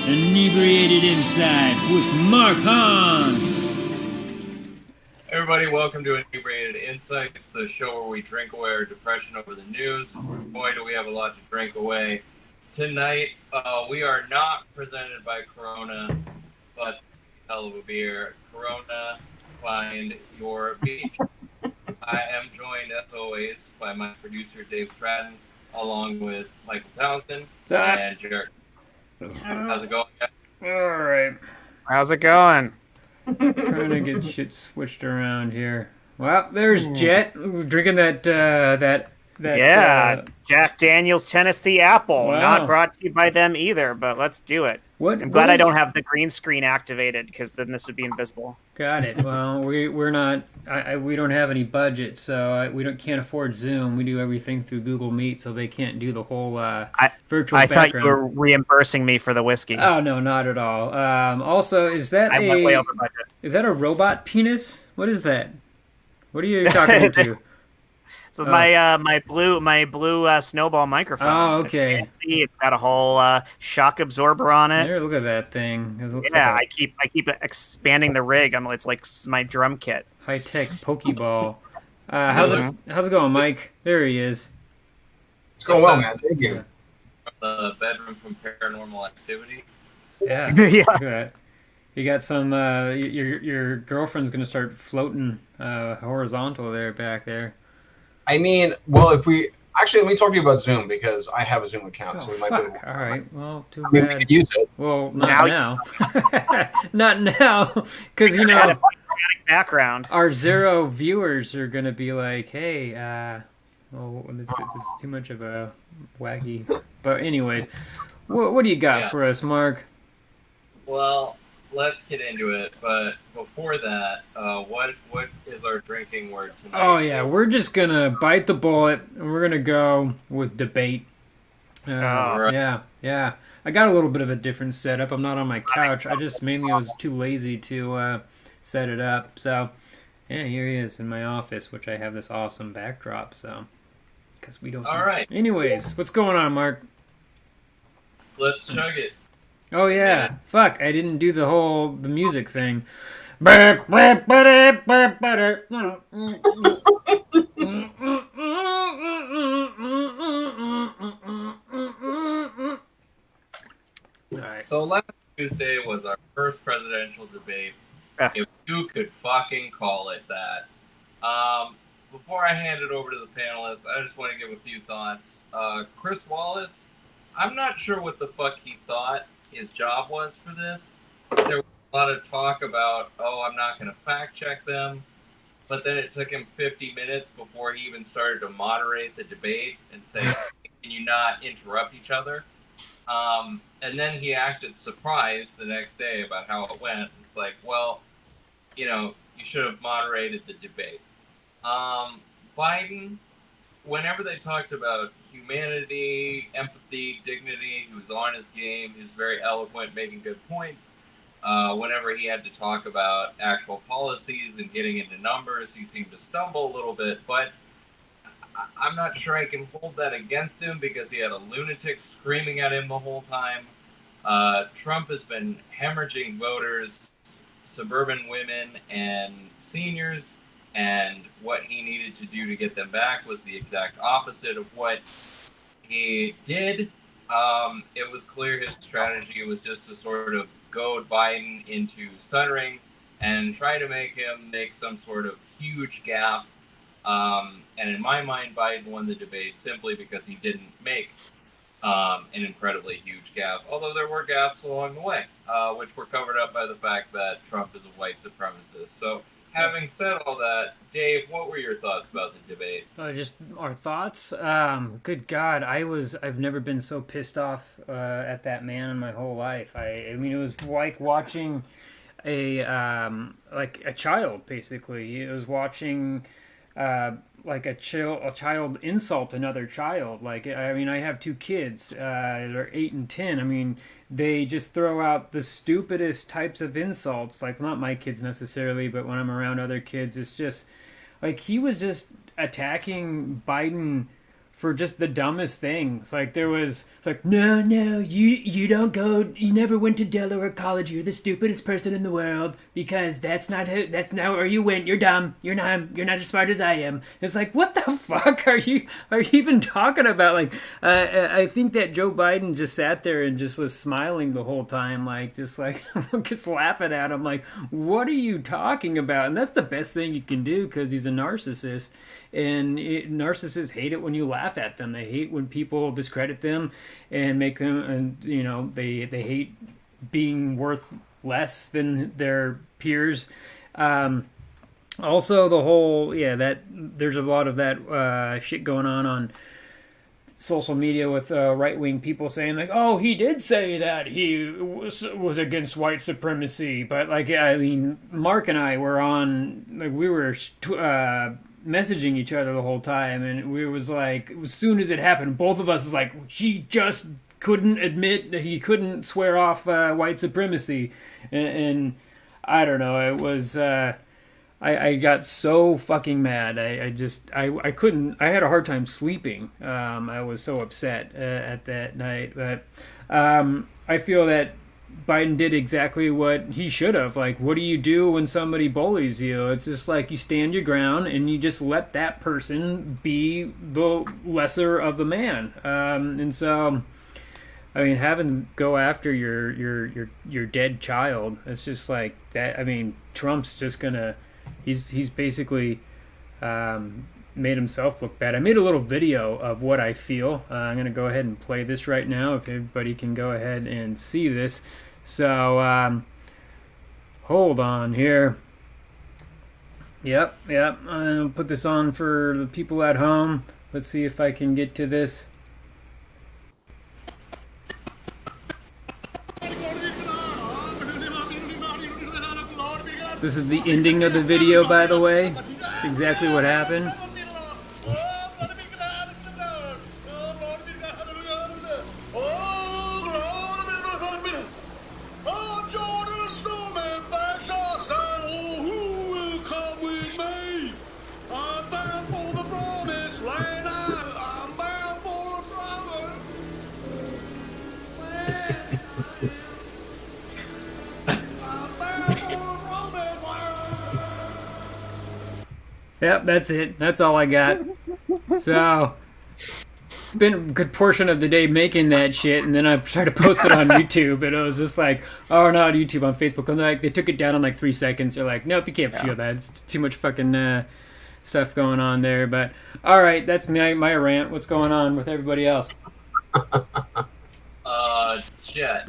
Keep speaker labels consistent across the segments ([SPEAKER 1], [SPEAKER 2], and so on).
[SPEAKER 1] Inebriated Insights with Mark Haan.
[SPEAKER 2] Everybody, welcome to Inebriated Insights, the show where we drink away our depression over the news. Boy, do we have a lot to drink away. Tonight, we are not presented by Corona, but hell of a beer. Corona, find your beach. I am joined, as always, by my producer, Dave Stratton, along with Michael Tauzin and Jett. How's it going, guys?
[SPEAKER 1] All right.
[SPEAKER 3] How's it going?
[SPEAKER 1] Trying to get shit switched around here. Well, there's Jett drinking that
[SPEAKER 3] Jack Daniel's Tennessee Apple.
[SPEAKER 1] Wow.
[SPEAKER 3] Not brought to you by them either, but let's do it. I'm glad I don't have the green screen activated, because then this would be invisible.
[SPEAKER 1] Got it. Well, we're not. We don't have any budget, so we can't afford Zoom. We do everything through Google Meet, so they can't do the whole virtual.
[SPEAKER 3] I
[SPEAKER 1] background.
[SPEAKER 3] thought you were reimbursing me for the whiskey.
[SPEAKER 1] Oh no, not at all. Also, is that
[SPEAKER 3] I went way over budget.
[SPEAKER 1] Is that a robot penis? What is that? What are you talking to?
[SPEAKER 3] So my blue snowball microphone.
[SPEAKER 1] Oh, okay.
[SPEAKER 3] It's fancy. It's got a whole shock absorber on it.
[SPEAKER 1] There, look at that thing.
[SPEAKER 3] I keep expanding the rig. It's like my drum kit.
[SPEAKER 1] High tech Pokeball. How's it going, Mike? There he is.
[SPEAKER 4] It's going well, man. Thank you.
[SPEAKER 2] The bedroom from Paranormal Activity.
[SPEAKER 1] Yeah.
[SPEAKER 3] Yeah.
[SPEAKER 1] Look at that. You got some. Your girlfriend's gonna start floating horizontal there back there.
[SPEAKER 4] I mean, well, let me talk to you about Zoom, because I have a Zoom account, so we might be able to...
[SPEAKER 1] All right. Well, too
[SPEAKER 4] we
[SPEAKER 1] bad.
[SPEAKER 4] could use it.
[SPEAKER 1] Well, not now. Not now, because
[SPEAKER 3] Background.
[SPEAKER 1] our 0 viewers are gonna be like, "Hey, this is too much of a wacky." But anyways, what do you got for us, Mark?
[SPEAKER 2] Well, let's get into it. But before that, what is our drinking word tonight?
[SPEAKER 1] Oh yeah, we're just gonna bite the bullet and we're gonna go with debate.
[SPEAKER 2] Right.
[SPEAKER 1] Yeah. I got a little bit of a different setup. I'm not on my couch. I just mainly was too lazy to set it up. So yeah, here he is in my office, which I have this awesome backdrop. So because we don't.
[SPEAKER 2] All right.
[SPEAKER 1] Anyways, what's going on, Mark?
[SPEAKER 2] Let's chug it.
[SPEAKER 1] Oh yeah, fuck! I didn't do the music thing. Alright.
[SPEAKER 2] So last Tuesday was our first presidential debate, if you could fucking call it that. Before I hand it over to the panelists, I just want to give a few thoughts. Chris Wallace, I'm not sure what the fuck he thought his job was for this. There was a lot of talk about, I'm not going to fact check them. But then it took him 50 minutes before he even started to moderate the debate and say, can you not interrupt each other? And then he acted surprised the next day about how it went. It's like, well, you should have moderated the debate. Biden, whenever they talked about humanity, empathy, dignity, he was on his game. He was very eloquent, making good points. Whenever he had to talk about actual policies and getting into numbers, he seemed to stumble a little bit. But I'm not sure I can hold that against him, because he had a lunatic screaming at him the whole time. Trump has been hemorrhaging voters, suburban women, and seniors. And what he needed to do to get them back was the exact opposite of what he did. It was clear his strategy was just to sort of goad Biden into stuttering and try to make him make some sort of huge gaffe. And in my mind, Biden won the debate simply because he didn't make an incredibly huge gaffe, although there were gaffes along the way, which were covered up by the fact that Trump is a white supremacist. So, having said all that, Dave, what were your thoughts about the debate?
[SPEAKER 1] Just our thoughts. Good God, I've never been so pissed off at that man in my whole life. I mean, it was like watching a child, basically. It was watching like a child insult another child. Like, I mean, I have 2 kids. They're 8 and 10. I mean, they just throw out the stupidest types of insults. Like, not my kids necessarily, but when I'm around other kids, it's just like he was just attacking Biden for just the dumbest things. Like it's like, no, you don't go, you never went to Delaware College, you're the stupidest person in the world, because that's not where you went, you're dumb, you're not as smart as I am. It's like, what the fuck are you even talking about? Like, I think that Joe Biden just sat there and just was smiling the whole time, like, just laughing at him, like, what are you talking about? And that's the best thing you can do, because he's a narcissist, and narcissists hate it when you laugh at them. They hate when people discredit them and make them, and they hate being worth less than their peers. Also, the whole that there's a lot of that shit going on social media with right-wing people saying, like, oh, he did say that he was against white supremacy, but, like, I mean, Mark and I were on, like, we were messaging each other the whole time, and we was like, as soon as it happened, both of us was like, he just couldn't admit that he couldn't swear off white supremacy, and I don't know, it was I got so fucking mad. I couldn't, I had a hard time sleeping. I was so upset at that night, but I feel that Biden did exactly what he should have. Like, what do you do when somebody bullies you? It's just like, you stand your ground and you just let that person be the lesser of the man. And so, I mean, having go after your dead child, it's just like that. I mean, Trump's just gonna, he's basically made himself look bad. I made a little video of what I feel. I'm gonna go ahead and play this right now, if everybody can go ahead and see this. So, hold on here. Yep. I'll put this on for the people at home. Let's see if I can get to this. This is the ending of the video, by the way. Exactly what happened. Yep, that's it. That's all I got. So, spent a good portion of the day making that shit, and then I tried to post it on YouTube, and it was just like, oh, not on YouTube, on Facebook. And like, they took it down in like 3 seconds. They're like, nope, you can't show that. It's too much fucking stuff going on there. But, all right, that's my rant. What's going on with everybody else?
[SPEAKER 2] Jett.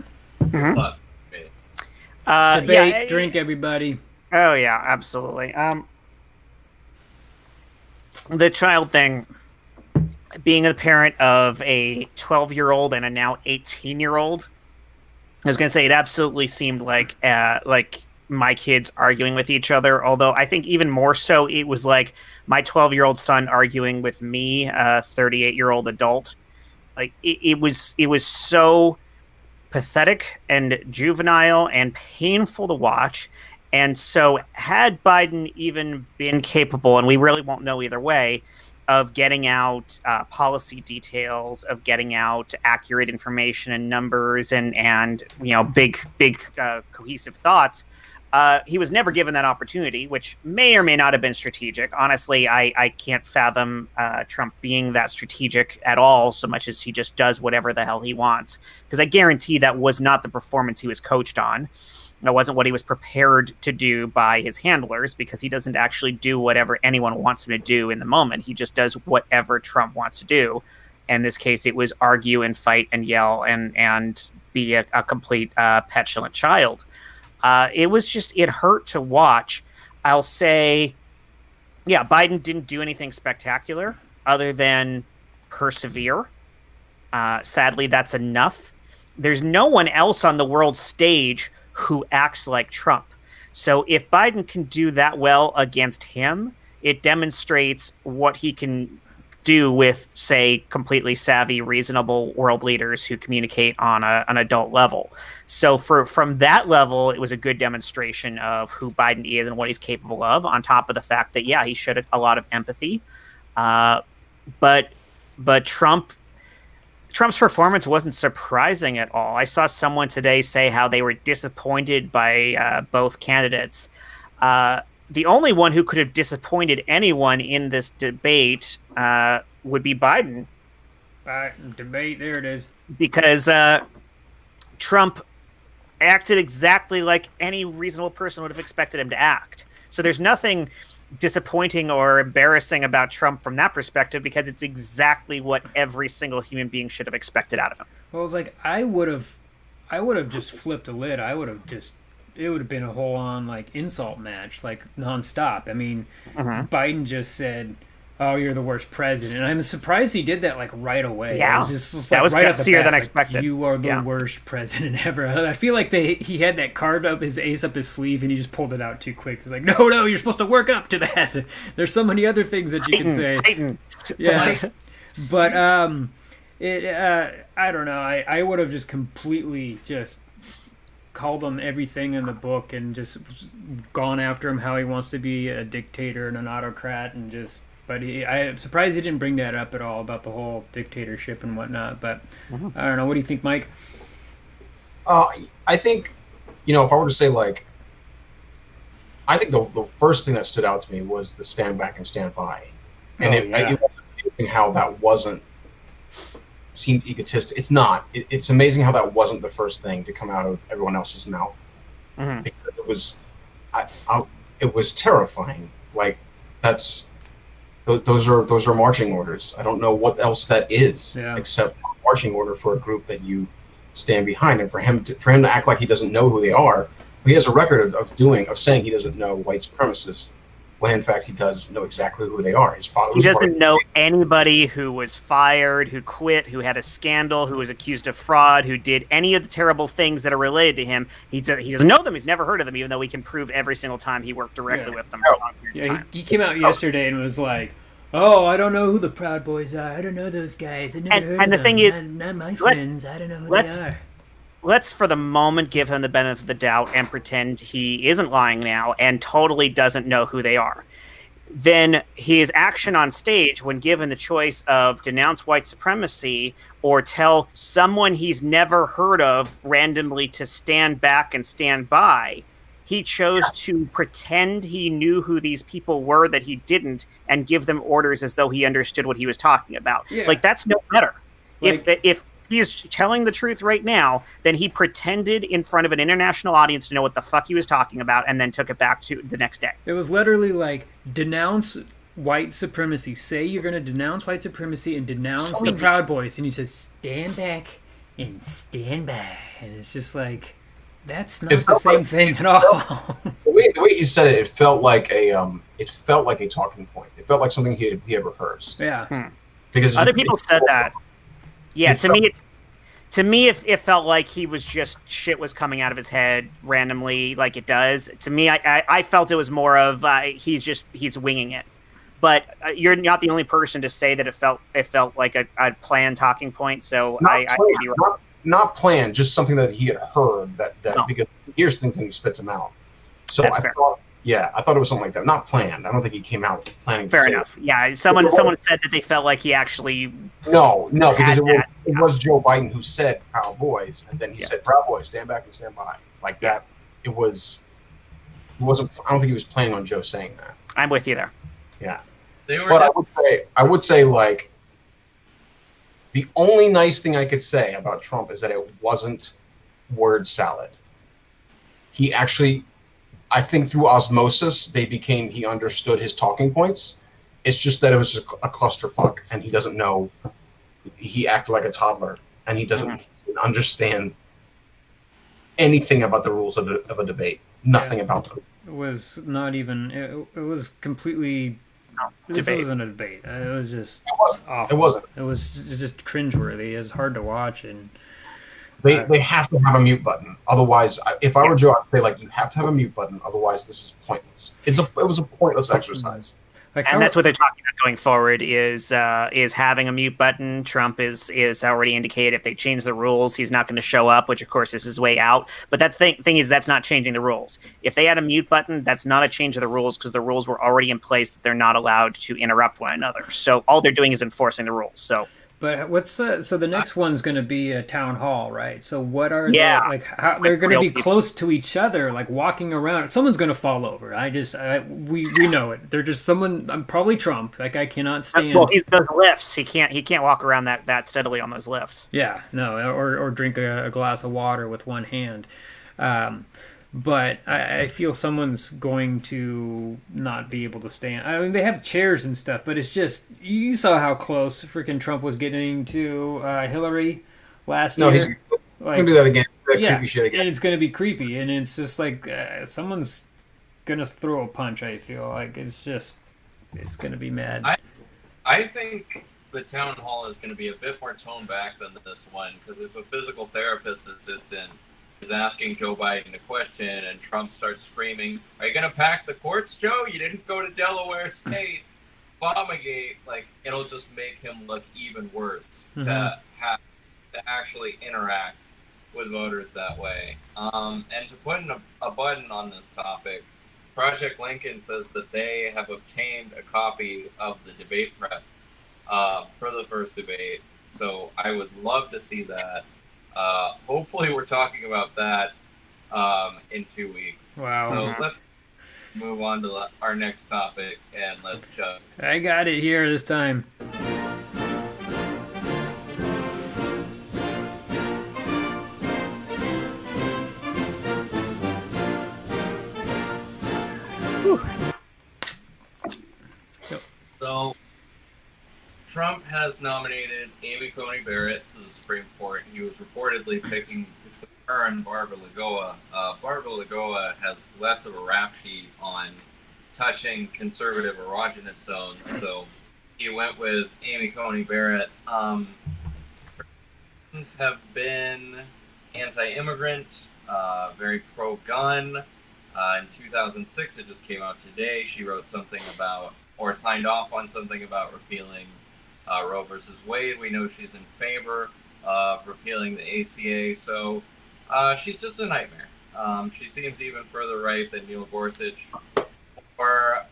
[SPEAKER 1] Debate, drink, everybody.
[SPEAKER 3] Oh, yeah, absolutely. The child thing, being a parent of a 12-year-old and a now 18-year-old, I was going to say, it absolutely seemed like my kids arguing with each other, although I think even more so, it was like my 12-year-old son arguing with me, a 38-year-old adult. Like, it was so pathetic and juvenile and painful to watch. And so had Biden even been capable, and we really won't know either way, of getting out policy details, of getting out accurate information and numbers and big cohesive thoughts, he was never given that opportunity, which may or may not have been strategic. Honestly, I can't fathom Trump being that strategic at all, so much as he just does whatever the hell he wants. Because I guarantee that was not the performance he was coached on. That wasn't what he was prepared to do by his handlers, because he doesn't actually do whatever anyone wants him to do in the moment. He just does whatever Trump wants to do. In this case, it was argue and fight and yell and be a complete petulant child. It hurt to watch. I'll say, yeah, Biden didn't do anything spectacular other than persevere. Sadly, that's enough. There's no one else on the world stage who acts like Trump. So if Biden can do that well against him, it demonstrates what he can do with, say, completely savvy, reasonable world leaders who communicate on an adult level. So from that level, it was a good demonstration of who Biden is and what he's capable of, on top of the fact that, yeah, he showed a lot of empathy. But but Trump's performance wasn't surprising at all. I saw someone today say how they were disappointed by both candidates. The only one who could have disappointed anyone in this debate would be Biden.
[SPEAKER 1] Debate, there it is.
[SPEAKER 3] Because Trump acted exactly like any reasonable person would have expected him to act. So there's nothing disappointing or embarrassing about Trump from that perspective, because it's exactly what every single human being should have expected out of him.
[SPEAKER 1] Well, it's like I would have just flipped a lid. It would have been a whole on like insult match, like nonstop. I mean, Biden just said, "Oh, you're the worst president." And I'm surprised he did that like right away.
[SPEAKER 3] Yeah,
[SPEAKER 1] it was just
[SPEAKER 3] that
[SPEAKER 1] like,
[SPEAKER 3] was
[SPEAKER 1] right off the
[SPEAKER 3] gutsier
[SPEAKER 1] bat,
[SPEAKER 3] than
[SPEAKER 1] like,
[SPEAKER 3] expected.
[SPEAKER 1] You are the worst president ever. I feel like he had that card up, his ace up his sleeve, and he just pulled it out too quick. It's like, no, you're supposed to work up to that. There's so many other things that you can say. Yeah, but I don't know. I would have just completely just called him everything in the book and just gone after him how he wants to be a dictator and an autocrat and just. But I'm surprised he didn't bring that up at all about the whole dictatorship and whatnot. But I don't know. What do you think, Mike?
[SPEAKER 4] I think, if I were to say, like, I think the first thing that stood out to me was the stand back and stand by. And it was amazing how that seemed egotistic. It's not. It's amazing how that wasn't the first thing to come out of everyone else's mouth. Because it was terrifying. Like, those are marching orders. I don't know what else that is except a marching order for a group that you stand behind. And for him to act like he doesn't know who they are, he has a record of saying he doesn't know white supremacists, when in fact he does know exactly who they are. His father
[SPEAKER 3] he doesn't know anybody who was fired, who quit, who had a scandal, who was accused of fraud, who did any of the terrible things that are related to him. He doesn't know them. He's never heard of them, even though we can prove every single time he worked directly with them.
[SPEAKER 1] He came out yesterday and was like, "Oh, I don't know who the Proud Boys are. I don't know those guys. I never heard of them.
[SPEAKER 3] And the thing is,
[SPEAKER 1] not my friends. I don't know who they are."
[SPEAKER 3] Let's, for the moment, give him the benefit of the doubt and pretend he isn't lying now and totally doesn't know who they are. Then his action on stage, when given the choice of denounce white supremacy or tell someone he's never heard of randomly to stand back and stand by, he chose to pretend he knew who these people were that he didn't and give them orders as though he understood what he was talking about. Yeah. Like, that's no better. If he's telling the truth right now, then he pretended in front of an international audience to know what the fuck he was talking about and then took it back to the next day.
[SPEAKER 1] It was literally like, denounce white supremacy. Say you're going to denounce white supremacy and denounce the Proud Boys. And he says, stand back and stand by. And it's just like, that's not the same thing at all.
[SPEAKER 4] The way he said it, it felt like a talking point. It felt like something he had rehearsed.
[SPEAKER 1] Yeah.
[SPEAKER 3] Because other people said that. Yeah, to me, it felt like he was just shit was coming out of his head randomly, like it does. To me, I felt it was more of he's winging it. But you're not the only person to say that it felt like a planned talking point. So I could be wrong.
[SPEAKER 4] Not planned, just something that he had heard because he hears things and he spits them out. So I thought it was something like that. Not planned. I don't think he came out planning.
[SPEAKER 3] Fair enough. Yeah, someone said that they felt like he actually.
[SPEAKER 4] No, because it was Joe Biden who said Proud Boys, and then he said Proud Boys, stand back and stand by, like that. It wasn't. I don't think he was planning on Joe saying that.
[SPEAKER 3] I'm with you there.
[SPEAKER 4] Yeah, but I would say like. The only nice thing I could say about Trump is that it wasn't word salad. He actually, I think through osmosis, he understood his talking points. It's just that it was just a clusterfuck, and he doesn't know. He acted like a toddler, and he doesn't understand anything about the rules of a debate. Nothing about them.
[SPEAKER 1] It was not even. It was completely. This wasn't a debate. It was just awful.
[SPEAKER 4] It wasn't.
[SPEAKER 1] It was just cringeworthy. It was hard to watch, and
[SPEAKER 4] they have to have a mute button. Otherwise, if I were Joe, I'd say like you have to have a mute button. Otherwise, this is pointless. It was a pointless exercise.
[SPEAKER 1] Like,
[SPEAKER 3] and that's what they're talking about going forward is having a mute button. Trump is already indicated if they change the rules, he's not going to show up, which of course is his way out. But that's thing is that's not changing the rules. If they had a mute button, that's not a change of the rules because the rules were already in place that they're not allowed to interrupt one another. So all they're doing is enforcing the rules. So.
[SPEAKER 1] But what's so the next one's going to be a town hall, right? So what are how they're going to be close to each other, like walking around? Someone's going to fall over. We know it. They're just someone. I'm probably Trump. That guy cannot stand.
[SPEAKER 3] Well, he's those lifts. He can't walk around that steadily on those lifts.
[SPEAKER 1] Yeah, no, or drink a glass of water with one hand. But I feel someone's going to not be able to stand. I mean, they have chairs and stuff, but it's just, you saw how close freaking Trump was getting to Hillary last year.
[SPEAKER 4] No, he's going to do that again.
[SPEAKER 1] Creepy shit again. And it's going to be creepy. And it's just like someone's going to throw a punch, I feel. Like, it's going to be mad.
[SPEAKER 2] I think the town hall is going to be a bit more toned back than this one, because if a physical therapist assistant is asking Joe Biden a question and Trump starts screaming, "Are you going to pack the courts, Joe? You didn't go to Delaware State. Obamagate." Like, it'll just make him look even worse to have to actually interact with voters that way. And to put in a button on this topic, Project Lincoln says that they have obtained a copy of the debate prep for the first debate. So I would love to see that. Hopefully we're talking about that in 2 weeks.
[SPEAKER 1] Wow.
[SPEAKER 2] So let's move on to our next topic, and let's chug.
[SPEAKER 1] I got it here this time.
[SPEAKER 2] So Trump has nominated Amy Coney Barrett to the Supreme Court. He was reportedly picking between her and Barbara Lagoa. Barbara Lagoa has less of a rap sheet on touching conservative erogenous zones, so he went with Amy Coney Barrett. Her have been anti-immigrant, very pro-gun. In 2006, it just came out today, she wrote something about, or signed off on something about repealing Roe versus Wade. We know she's in favor of repealing the ACA, so she's just a nightmare. She seems even further right than Neil Gorsuch or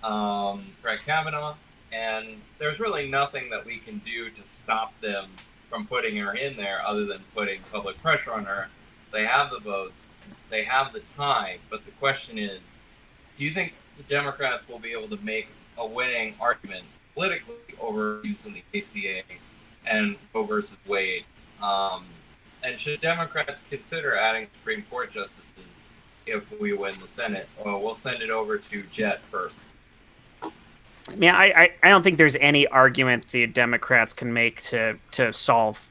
[SPEAKER 2] Brett Kavanaugh, and there's really nothing that we can do to stop them from putting her in there other than putting public pressure on her. They have the votes, they have the time, but the question is, do you think the Democrats will be able to make a winning argument politically over using the ACA and Roe versus Wade? And should Democrats consider adding Supreme Court justices if we win the Senate? Well, we'll send it over to Jett first.
[SPEAKER 3] Yeah, I don't think there's any argument the Democrats can make to solve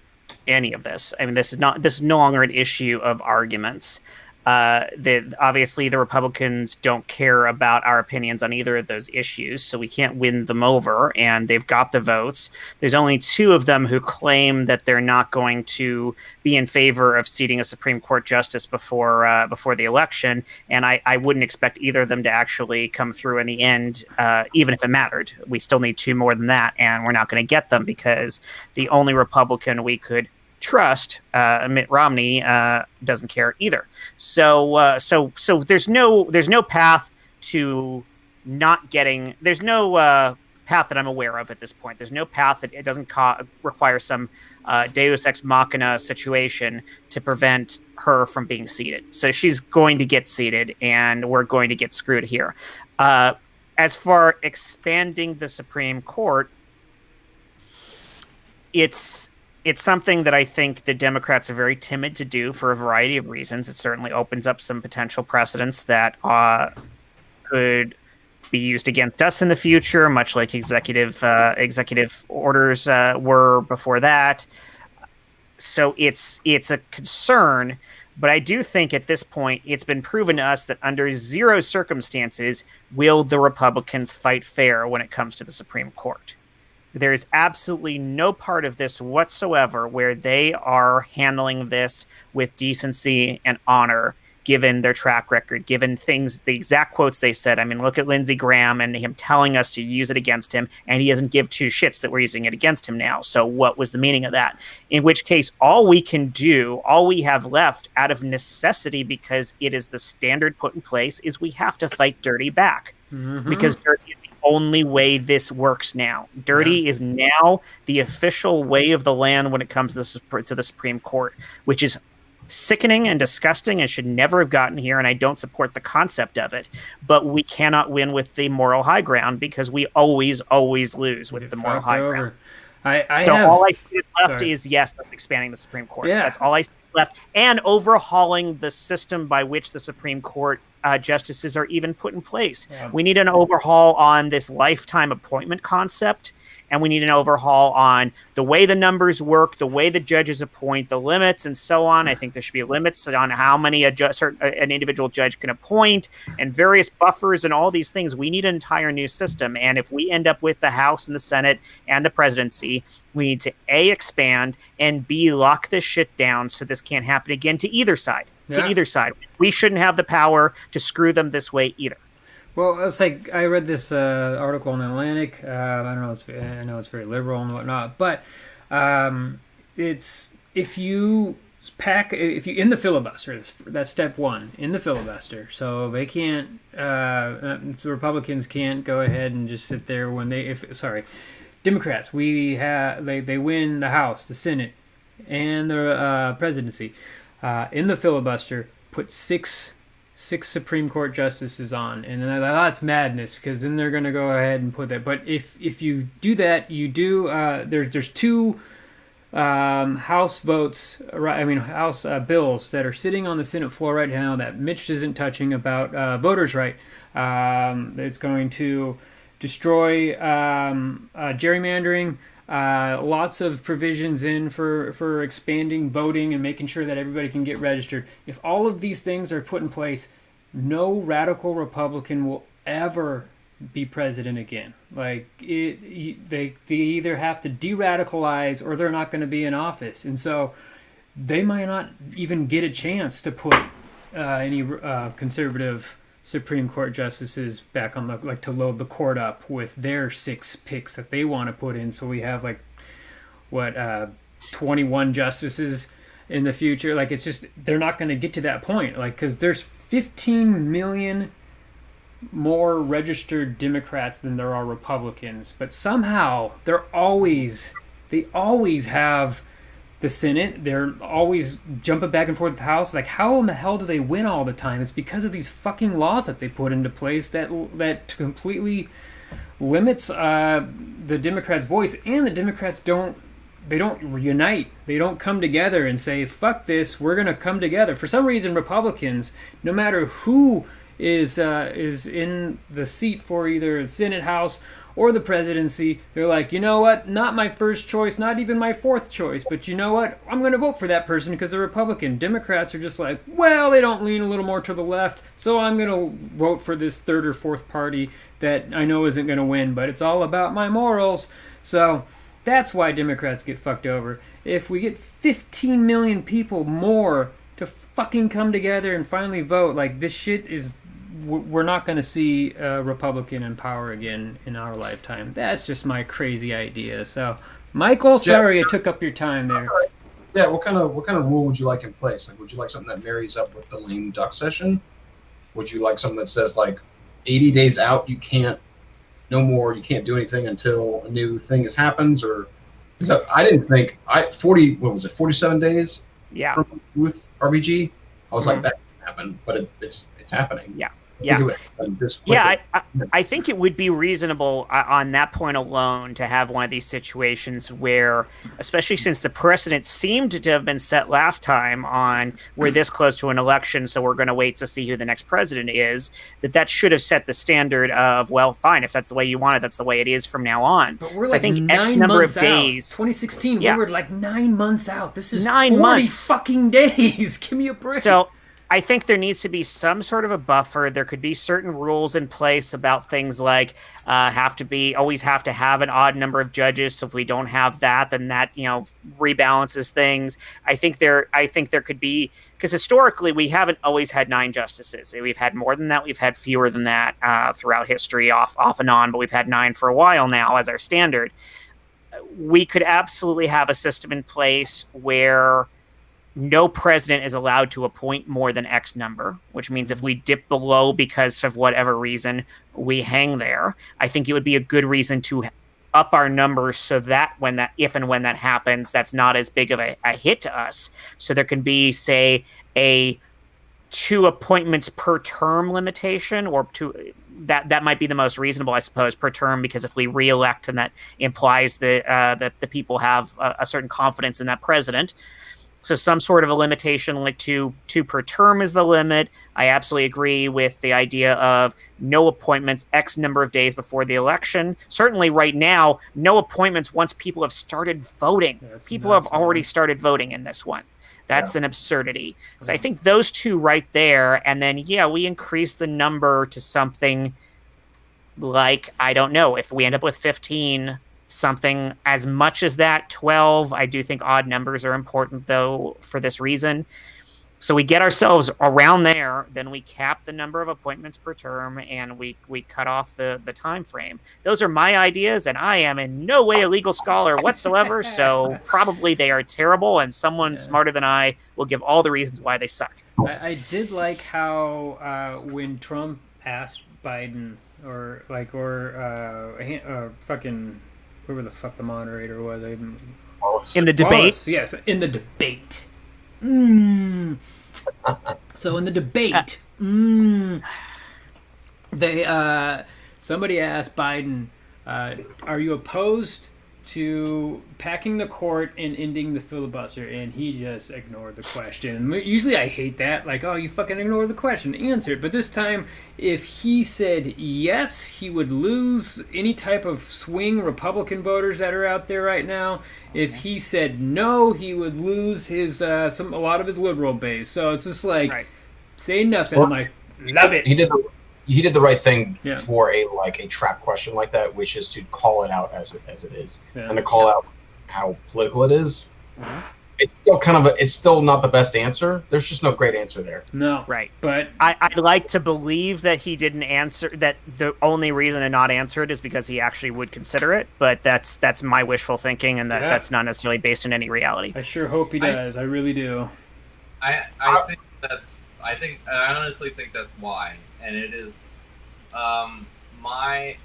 [SPEAKER 3] any of this. I mean, this is no longer an issue of arguments. Obviously the Republicans don't care about our opinions on either of those issues, so we can't win them over, and they've got the votes. There's only two of them who claim that they're not going to be in favor of seating a Supreme Court justice before the election, and I wouldn't expect either of them to actually come through in the end, even if it mattered. We still need two more than that, and we're not going to get them because the only Republican we could trust, Mitt Romney, doesn't care either. So there's no path to not getting. There's no path that I'm aware of at this point. There's no path that it doesn't require some Deus ex machina situation to prevent her from being seated. So she's going to get seated, and we're going to get screwed here. As for expanding the Supreme Court, it's something that I think the Democrats are very timid to do for a variety of reasons. It certainly opens up some potential precedents that could be used against us in the future, much like executive orders were before that. So it's a concern, but I do think at this point it's been proven to us that under zero circumstances will the Republicans fight fair when it comes to the Supreme Court. There is absolutely no part of this whatsoever where they are handling this with decency and honor, given their track record, given things, the exact quotes they said. I mean, look at Lindsey Graham and him telling us to use it against him, and he doesn't give two shits that we're using it against him now. So what was the meaning of that? In which case, all we have left out of necessity, because it is the standard put in place, is we have to fight dirty back. Because dirty is the only way this works now. Dirty is now the official way of the land when it comes to the Supreme Court, which is sickening and disgusting and should never have gotten here, and I don't support the concept of it. But we cannot win with the moral high ground, because we always lose with the moral high ground. All I see left is, yes, that's expanding the Supreme Court.
[SPEAKER 1] Yeah.
[SPEAKER 3] That's all I see left. And overhauling the system by which the Supreme Court justices are even put in place. Yeah. We need an overhaul on this lifetime appointment concept. And we need an overhaul on the way the numbers work, the way the judges appoint, the limits, and so on. I think there should be limits on how many an individual judge can appoint, and various buffers and all these things. We need an entire new system. And if we end up with the House and the Senate and the presidency, we need to A, expand, and B, lock this shit down so this can't happen again to either side. Yeah. To either side. We shouldn't have the power to screw them this way either.
[SPEAKER 1] Well, it's like I read this article in Atlantic. I don't know. I know it's very liberal and whatnot, but it's if you in the filibuster. That's step one in the filibuster. So they can't. The Republicans can't go ahead and just sit there when Democrats. They win the House, the Senate, and the presidency. In the filibuster, put six Supreme Court justices on, and then that's madness, because then they're going to go ahead and put that. But if you do that, you do there's two House votes, House bills that are sitting on the Senate floor right now that Mitch isn't touching, about voters' right. It's going to destroy gerrymandering. Lots of provisions in for expanding voting and making sure that everybody can get registered. If all of these things are put in place, no radical Republican will ever be president again. Like they either have to de-radicalize or they're not going to be in office, and so they might not even get a chance to put any conservative Supreme Court justices back on to load the court up with their 6 picks that they want to put in. So we have 21 justices in the future. Like, it's just, they're not going to get to that point. Like, because there's 15 million more registered Democrats than there are Republicans, but somehow they always have the Senate. They're always jumping back and forth with the House. Like, how in the hell do they win all the time? It's because of these fucking laws that they put into place that completely limits the Democrats' voice. And the Democrats don't unite. They don't come together and say, fuck this, we're going to come together. For some reason, Republicans, no matter who is in the seat for either the Senate, House, or the presidency, they're like, you know what, not my first choice, not even my fourth choice, but you know what, I'm going to vote for that person because they're Republican. Democrats are just like, well, they don't lean a little more to the left, so I'm going to vote for this third or fourth party that I know isn't going to win, but it's all about my morals. So that's why Democrats get fucked over. If we get 15 million people more to fucking come together and finally vote, like, this shit is... We're not going to see a Republican in power again in our lifetime. That's just my crazy idea. So, Michael, sorry I took up your time there.
[SPEAKER 4] Yeah, what kind of rule would you like in place? Like, would you like something that marries up with the lame duck session? Would you like something that says, like, 80 days out, you can't do anything until a new thing happens? Or, because I didn't think 47 days?
[SPEAKER 3] Yeah.
[SPEAKER 4] With RBG, I was like, that can happen, but it's happening.
[SPEAKER 3] Yeah. Yeah, I think it would be reasonable on that point alone to have one of these situations where, especially since the precedent seemed to have been set last time on we're this close to an election, so we're going to wait to see who the next president is, that should have set the standard of, well, fine, if that's the way you want it, that's the way it is from now on.
[SPEAKER 1] But we're
[SPEAKER 3] so
[SPEAKER 1] like
[SPEAKER 3] I think
[SPEAKER 1] 9
[SPEAKER 3] X number
[SPEAKER 1] months
[SPEAKER 3] of days.
[SPEAKER 1] Out. 2016, we were like 9 months out. This is
[SPEAKER 3] 9
[SPEAKER 1] 40
[SPEAKER 3] months.
[SPEAKER 1] fucking days. Give me a break.
[SPEAKER 3] So I think there needs to be some sort of a buffer. There could be certain rules in place about things like always have to have an odd number of judges. So if we don't have that, then that rebalances things. I think there could be, because historically we haven't always had 9 justices. We've had more than that. We've had fewer than that throughout history, off and on. But we've had 9 for a while now as our standard. We could absolutely have a system in place where no president is allowed to appoint more than X number, which means if we dip below because of whatever reason, we hang there. I think it would be a good reason to up our numbers so that if and when that happens, that's not as big of a hit to us. So there can be, say, a 2 appointments per term limitation, or 2. That might be the most reasonable, I suppose, per term, because if we re-elect, and that implies that the people have a certain confidence in that president. So some sort of a limitation, like 2 per term is the limit. I absolutely agree with the idea of no appointments X number of days before the election. Certainly right now, no appointments once people have started voting. People have already started voting in this one. That's an absurdity. So I think those 2 right there, and then, we increase the number to something like, I don't know, if we end up with 15, something as much as that, 12. I do think odd numbers are important, though, for this reason. So we get ourselves around there, then we cap the number of appointments per term, and we cut off the time frame. Those are my ideas, and I am in no way a legal scholar whatsoever, so probably they are terrible, and someone smarter than I will give all the reasons why they suck.
[SPEAKER 1] I did like how when Trump asked Biden, or fucking whoever the fuck the moderator was,
[SPEAKER 3] in the debate.
[SPEAKER 1] Wallace, yes, in the debate. So in the debate, they somebody asked Biden, "Are you opposed to packing the court and ending the filibuster?" And he just ignored the question. Usually I hate that, like, oh, you fucking ignored the question, answer it. But this time, if he said yes, he would lose any type of swing Republican voters that are out there right now. If he said no, he would lose his a lot of his liberal base. So it's just like, say nothing.
[SPEAKER 4] Well,
[SPEAKER 1] I'm like, love it.
[SPEAKER 4] He did the right thing for a trap question like that, which is to call it out as it is, and to call out how political it is. It's still it's still not the best answer. There's just no great answer there.
[SPEAKER 1] No,
[SPEAKER 3] right.
[SPEAKER 1] But
[SPEAKER 3] I'd like to believe that he didn't answer, that the only reason to not answer it is because he actually would consider it. But that's my wishful thinking, and that's not necessarily based in any reality.
[SPEAKER 1] I sure hope he does. I really do.
[SPEAKER 2] I honestly think that's why. And it is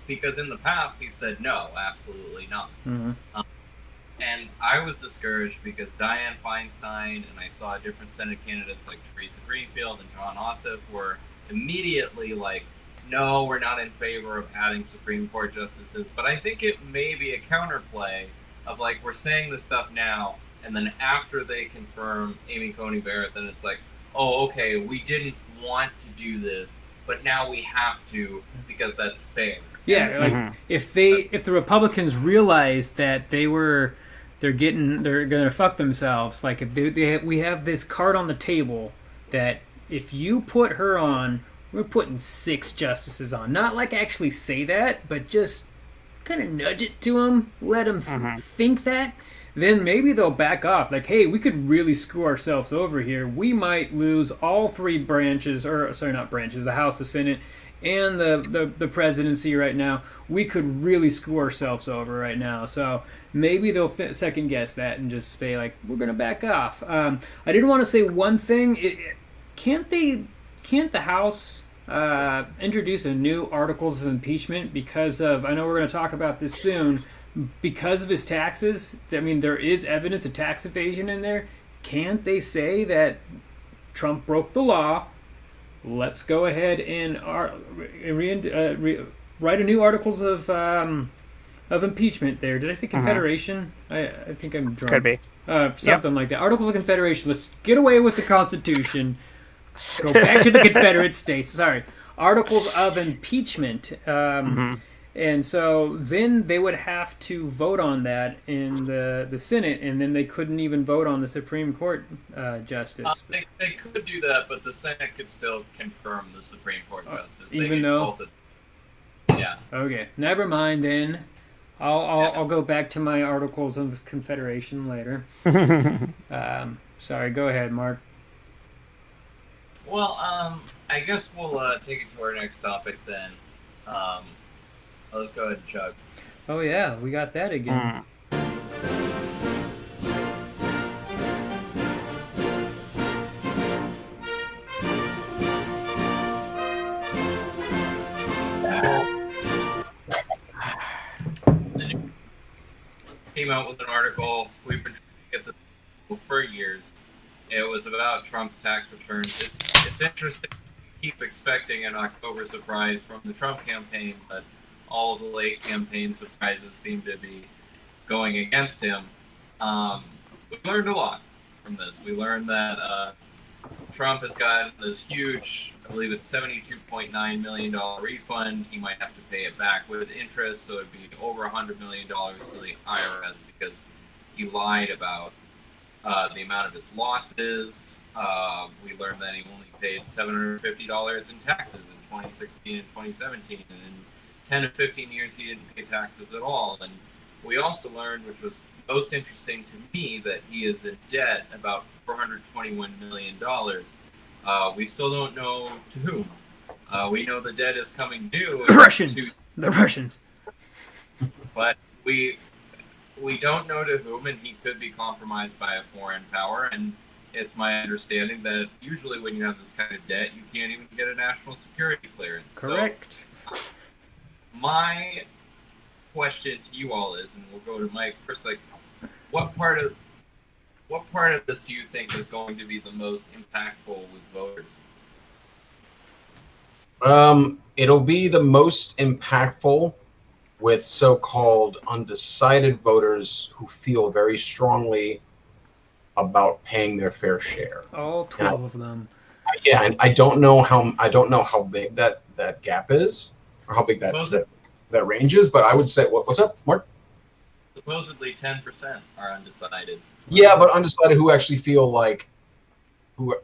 [SPEAKER 2] because in the past he said no, absolutely not.
[SPEAKER 1] Mm-hmm.
[SPEAKER 2] And I was discouraged because Dianne Feinstein and I saw different Senate candidates like Teresa Greenfield and John Ossoff were immediately like, no, we're not in favor of adding Supreme Court justices. But I think it may be a counterplay of like, we're saying this stuff now, and then after they confirm Amy Coney Barrett, then it's like, oh, okay, we didn't want to do this, but now we have to because that's fair.
[SPEAKER 1] Yeah, like if the Republicans realized that they're gonna fuck themselves, like if we have this card on the table that if you put her on, we're putting 6 justices on. Not like actually say that, but just kind of nudge it to them, let them think that. Then maybe they'll back off. Like, hey, we could really screw ourselves over here. We might lose all 3 branches, the House, the Senate, and the presidency right now. We could really screw ourselves over right now. So maybe they'll second guess that and just say, like, we're going to back off. I did want to say one thing. Can't the House introduce a new articles of impeachment because of, I know we're going to talk about this soon, because of his taxes? I mean, there is evidence of tax evasion in there. Can't they say that Trump broke the law? Let's go ahead and write a new articles of impeachment there. Did I say Confederation? I think I'm drunk.
[SPEAKER 3] Could be.
[SPEAKER 1] Something like that. Articles of Confederation. Let's get away with the Constitution. Go back to the Confederate States. Sorry. Articles of impeachment. And so then they would have to vote on that in the Senate, and then they couldn't even vote on the Supreme Court justice.
[SPEAKER 2] They could do that, but the Senate could still confirm the Supreme Court justice.
[SPEAKER 1] Even though...
[SPEAKER 2] Yeah.
[SPEAKER 1] Okay, never mind then. I'll go back to my Articles of Confederation later. Sorry, go ahead, Mark.
[SPEAKER 2] Well, I guess we'll take it to our next topic then. Let's go ahead and chug.
[SPEAKER 1] Oh yeah, we got that again.
[SPEAKER 2] Came out with an article. We've been trying to get this for years. It was about Trump's tax returns. It's interesting to keep expecting an October surprise from the Trump campaign, but all of the late campaign surprises seem to be going against him. We learned a lot from this. We learned that Trump has got this huge, I believe it's $72.9 million refund. He might have to pay it back with interest, so it'd be over $100 million to the IRS because he lied about the amount of his losses. We learned that he only paid $750 in taxes in 2016 and 2017, and in 10 to 15 years he didn't pay taxes at all. And we also learned, which was most interesting to me, that he is in debt about $421 million. We still don't know to whom. We know the debt is coming due.
[SPEAKER 1] The Russians.
[SPEAKER 2] But we don't know to whom, and he could be compromised by a foreign power. And it's my understanding that usually when you have this kind of debt, you can't even get a national security clearance.
[SPEAKER 1] Correct.
[SPEAKER 2] So, my question to you all is, and we'll go to Mike first, like, what part of this do you think is going to be the most impactful with voters?
[SPEAKER 4] It'll be the most impactful with so-called undecided voters who feel very strongly about paying their fair share.
[SPEAKER 1] All 12 of them.
[SPEAKER 4] Yeah, and I don't know how big that gap is, or how big that range is, but I would say, what's up, Mark?
[SPEAKER 2] Supposedly 10% are undecided.
[SPEAKER 4] Yeah, but undecided who actually feel like who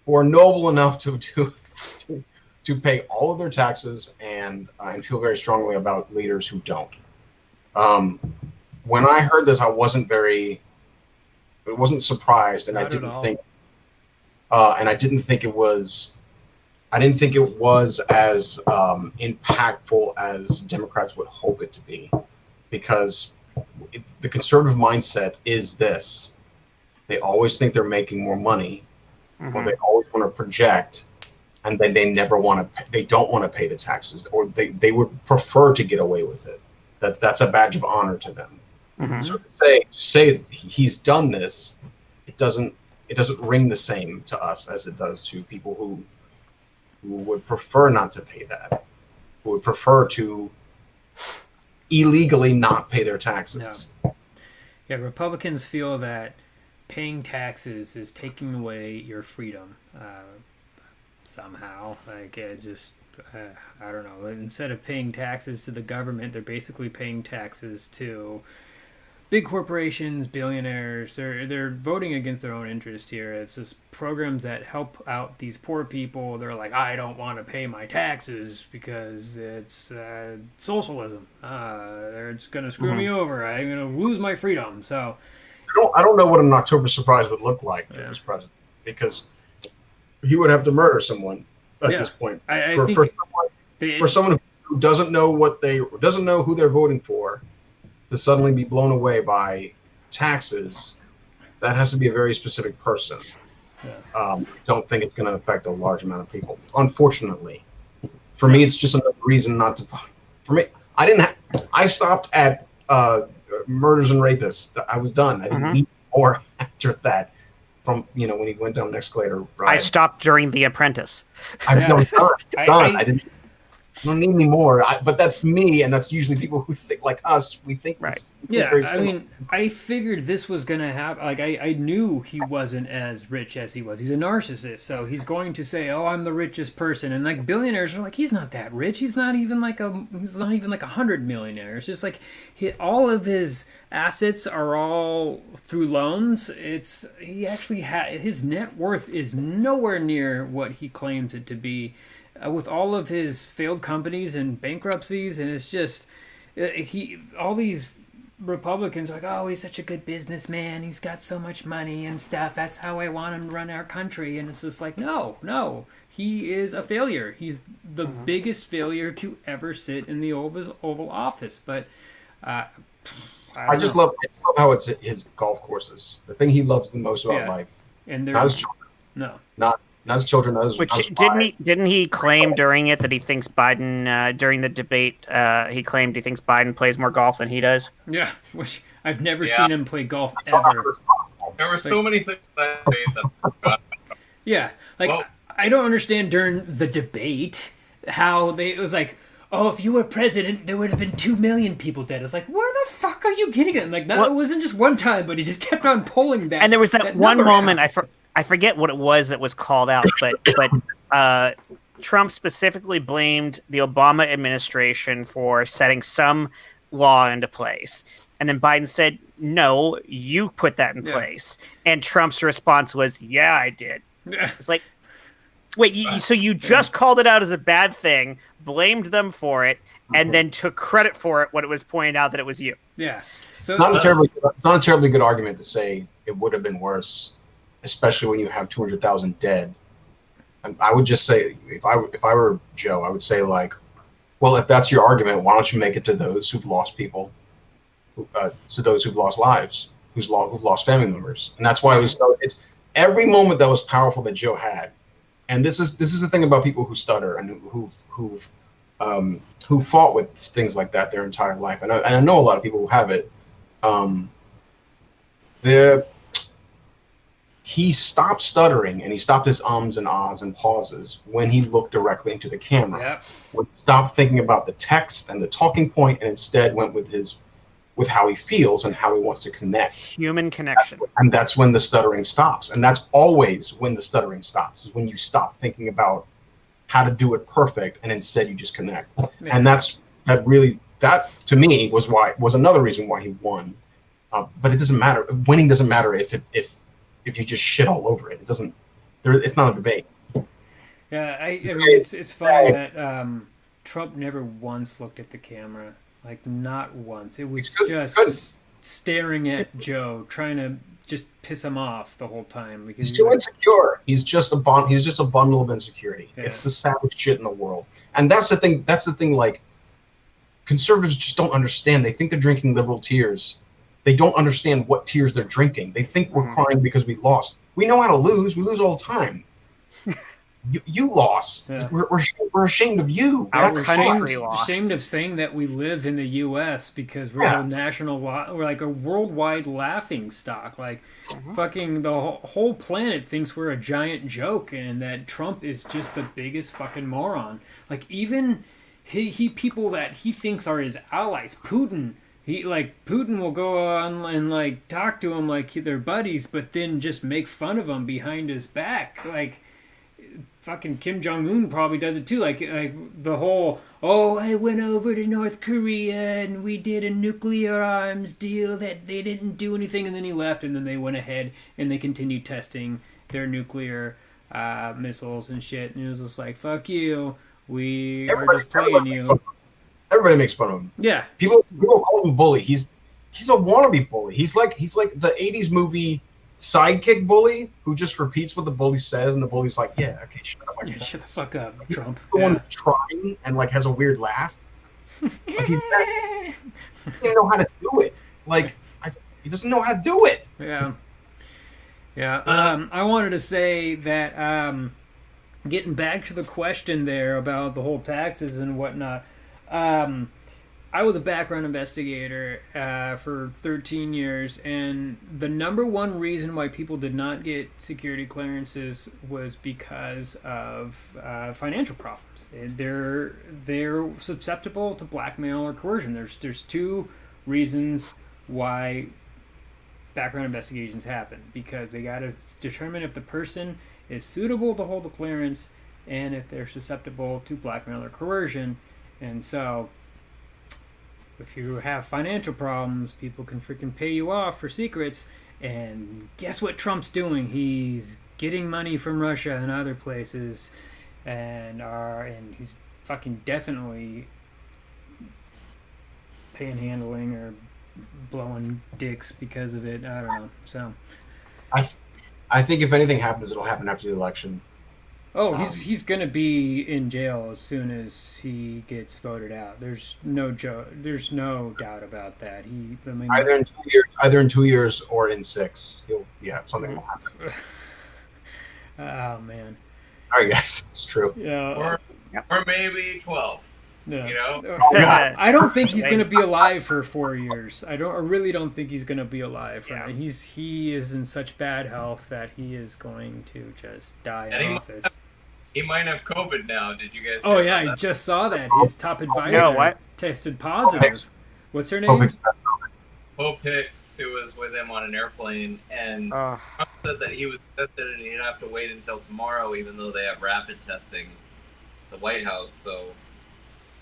[SPEAKER 4] are noble enough to pay all of their taxes and feel very strongly about leaders who don't. When I heard this, I wasn't surprised, and I didn't think it was as impactful as Democrats would hope it to be, because the conservative mindset is this: they always think they're making more money, or they always want to project, and then they never want to. They don't want to pay the taxes, or they would prefer to get away with it. That's a badge of honor to them. So to say he's done this, it doesn't ring the same to us as it does to people who would prefer not to pay that, who would prefer to illegally not pay their taxes.
[SPEAKER 1] No. Yeah, Republicans feel that paying taxes is taking away your freedom somehow. Like, it just, I don't know. Instead of paying taxes to the government, they're basically paying taxes to big corporations, billionaires. They're voting against their own interest here. It's just programs that help out these poor people. They're like, I don't want to pay my taxes because it's socialism. They're just going to screw me over. I'm going to lose my freedom. So
[SPEAKER 4] I don't know what an October surprise would look like for this president, because he would have to murder someone at this point. For someone who doesn't know who they're voting for, to suddenly be blown away by taxes, that has to be a very specific person. I don't think it's going to affect a large amount of people, unfortunately. For me, it's just another reason not to vote. For me, I stopped at murders and rapists. I was done. I didn't need more after that. From when he went down an escalator ride.
[SPEAKER 3] I stopped during The Apprentice.
[SPEAKER 4] I was done. I didn't. I don't need any more. But that's me, and that's usually people who think like us. We think
[SPEAKER 3] Right.
[SPEAKER 1] Yeah, I mean, I figured this was going to happen. Like, I knew he wasn't as rich as he was. He's a narcissist, so he's going to say, "Oh, I'm the richest person." And like billionaires are like, "He's not that rich. He's not even like 100 millionaire. It's just like all of his assets are all through loans. He actually his net worth is nowhere near what he claims it to be." With all of his failed companies and bankruptcies, and it's just all these Republicans are like, "Oh, he's such a good businessman. He's got so much money and stuff. That's how I want him to run our country." And it's just like, no, he is a failure. He's the biggest failure to ever sit in the Oval Office. But
[SPEAKER 4] I just love how it's his golf courses. The thing he loves the most about life,
[SPEAKER 1] and
[SPEAKER 4] not his children. Not his children.
[SPEAKER 3] Didn't he claim during it that he thinks Biden during the debate he claimed he thinks Biden plays more golf than he does?
[SPEAKER 1] Yeah, which I've never seen him play golf ever.
[SPEAKER 2] There were so many things that day.
[SPEAKER 1] Yeah, like I don't understand during the debate how it was like, "Oh, if you were president, there would have been 2 million people dead." It's like, where the fuck are you getting it? Like that wasn't just one time, but he just kept on pulling that.
[SPEAKER 3] And there was that one moment I forget what it was that was called out, but Trump specifically blamed the Obama administration for setting some law into place. And then Biden said, "No, you put that in place." And Trump's response was, "Yeah, I did." It's like, wait, so you just called it out as a bad thing, blamed them for it, and then took credit for it when it was pointed out that it was you.
[SPEAKER 1] Yeah. So
[SPEAKER 4] it's not a terribly good argument to say it would have been worse, especially when you have 200,000 dead. I would just say, if I were Joe, I would say like, well, if that's your argument, why don't you make it to those who've lost people, to those who've lost lives, who've lost family members, and that's why it was. It's every moment that was powerful that Joe had, and this is the thing about people who stutter and who fought with things like that their entire life, and I know a lot of people who have it. He stopped stuttering and he stopped his ums and ahs and pauses when he looked directly into the camera.
[SPEAKER 1] Yep.
[SPEAKER 4] When he stopped thinking about the text and the talking point and instead went with how he feels and how he wants to connect.
[SPEAKER 3] Human connection.
[SPEAKER 4] And that's when the stuttering stops. And that's always when the stuttering stops, is when you stop thinking about how to do it perfect and instead you just connect. Yeah. And that to me was another reason why he won. But it doesn't matter. Winning doesn't matter if you just shit all over it. It's not a debate.
[SPEAKER 1] Yeah, I mean, it's funny that Trump never once looked at the camera. Like, not once. It was just staring at Joe, trying to just piss him off the whole time. Because
[SPEAKER 4] he's too insecure. He's just a bundle of insecurity. Yeah. It's the saddest shit in the world. And that's the thing, like, conservatives just don't understand. They think they're drinking liberal tears. They don't understand what tears they're drinking. They think we're crying because we lost. We know how to lose. We lose all the time. You lost. Yeah. We're ashamed of you.
[SPEAKER 1] We're ashamed of saying that we live in the U.S. because we're we're like a worldwide laughing stock. Like, fucking the whole planet thinks we're a giant joke, and that Trump is just the biggest fucking moron. Like, even he people that he thinks are his allies, Putin. Putin will go on and like talk to him like they're buddies, but then just make fun of him behind his back. Like, fucking Kim Jong-un probably does it too. Like the whole, I went over to North Korea and we did a nuclear arms deal that they didn't do anything, and then he left, and then they went ahead and they continued testing their nuclear missiles and shit. And it was just like, fuck you. We are just playing you.
[SPEAKER 4] Everybody makes fun of him.
[SPEAKER 1] Yeah.
[SPEAKER 4] People call him a bully. He's a wannabe bully. He's like the 80s movie sidekick bully who just repeats what the bully says, and the bully's like, yeah, okay, shut up.
[SPEAKER 1] Shut the fuck up, Trump.
[SPEAKER 4] The one trying and like has a weird laugh. Like, he doesn't know how to do it. Like, he doesn't know how to do it.
[SPEAKER 1] Yeah. Yeah. I wanted to say that getting back to the question there about the whole taxes and whatnot, I was a background investigator for 13 years, and the number one reason why people did not get security clearances was because of financial problems. They're susceptible to blackmail or coercion. There's two reasons why background investigations happen, because they got to determine if the person is suitable to hold the clearance and if they're susceptible to blackmail or coercion. And so if you have financial problems, people can freaking pay you off for secrets. And guess what Trump's doing? He's getting money from Russia and other places, and he's fucking definitely panhandling or blowing dicks because of it. I don't know. So
[SPEAKER 4] I think if anything happens, it'll happen after the election.
[SPEAKER 1] Oh, he's gonna be in jail as soon as he gets voted out. There's no doubt about that.
[SPEAKER 4] Either in 2 years or in 6. Something will happen.
[SPEAKER 1] Oh man.
[SPEAKER 4] All right, guys, it's true.
[SPEAKER 1] Yeah.
[SPEAKER 2] Or maybe 12.
[SPEAKER 1] Yeah.
[SPEAKER 2] You know?
[SPEAKER 1] I don't think he's gonna be alive for 4 years. I really don't think he's gonna be alive.
[SPEAKER 3] Yeah.
[SPEAKER 1] He is in such bad health that he is going to just die in office.
[SPEAKER 2] He might have COVID now. Did you guys?
[SPEAKER 1] Oh yeah, I just saw that his top advisor tested positive. What's her name?
[SPEAKER 2] Hope Hicks, who was with him on an airplane, and Trump said that he was tested and he'd have to wait until tomorrow, even though they have rapid testing at the White House. So